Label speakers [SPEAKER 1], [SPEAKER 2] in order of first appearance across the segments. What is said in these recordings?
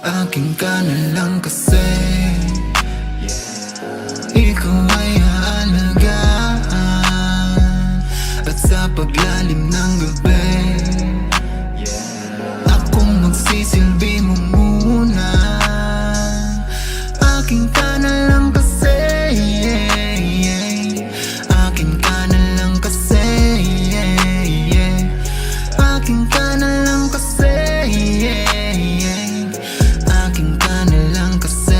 [SPEAKER 1] Akin ka na lang kasi. Ikaw ay aalagaan, at sa paglalim ng gabi akong magsisilbi mo muna. Akin ka na lang kasi. Akin ka na lang kasi. Akin ka na lang kasi. Akin ka na lang kasi.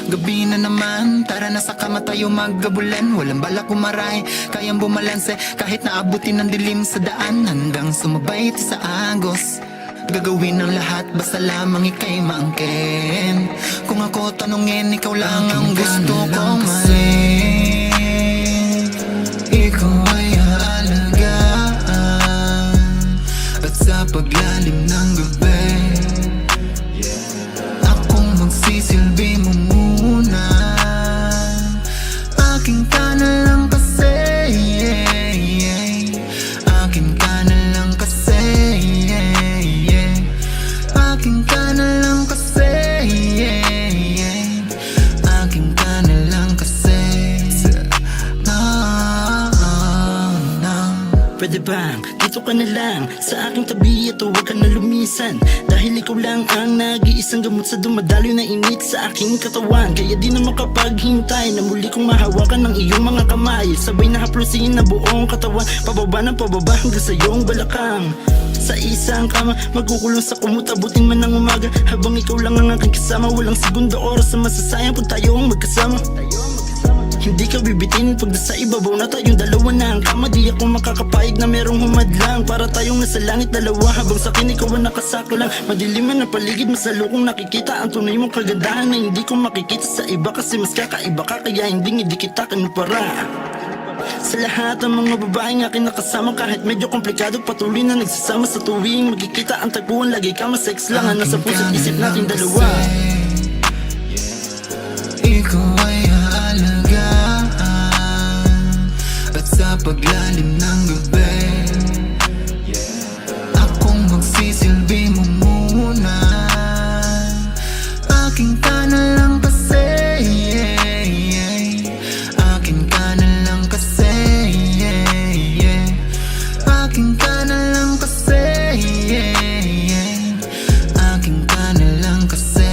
[SPEAKER 1] Gabi na naman, tara na sa kama tayo maggabulan. Walang balak umaray, kayang bumalanse kahit naabutin ng dilim sa daan. Hanggang sumabay sa agos, gagawin ang lahat basta lamang ika'y maangkin. Kung ako tanungin, ikaw lang ang gusto kong mahalin. Ikaw ay aalagaan, at sa paglalim ng gabi akong magsisilbi mo muna. Akin ka na lang kasi. Akin ka na lang kasi. Akin ka na lang kasi. Akin ka na lang kasi.
[SPEAKER 2] Pwede bang dito ka na lang sa aking tabi at huwag ka na lumisan? Dahil ikaw lang ang nag-iisang gamot sa dumadaloy na init sa aking katawan. Kaya di na makapaghintay na muli kong mahawakan ng iyong mga kamay. Sabay na haplusin na buong katawan, pababa ng pababa hanggang sa iyong balakang. Sa isang kama, magkukulong sa kumot, abutin man ng umaga. Habang ikaw lang ang aking kasama, walang segundo oras na masasayang kung tayong magkasama. Hindi ka bibitin pag nasa ibabaw na tayong dalawa na ang kama. Di ako makakapayag na merong humadlang para tayong nasa langit dalawa. Habang sa akin ikaw ang nakasako lang, madiliman na paligid, masalukong nakikita ang tunay mong kagandahan na hindi ko makikita sa iba. Kasi mas kakaiba ka kaya hindi kita kinupara. Sa lahat ng mga babaeng akin nakasama, kahit medyo komplikado, patuloy na nagsasama. Sa tuwing magkikita ang tagpuan, lagi ka mas-sex lang ang nasa puso't isip natin dalawa.
[SPEAKER 1] Ikaw ay aalagaan, at sa paglalim ng gabi akong magsisilbi mo muna. Akin ka na lang kasi. Akin ka na lang kasi. Akin ka na lang kasi. Akin ka na lang kasi.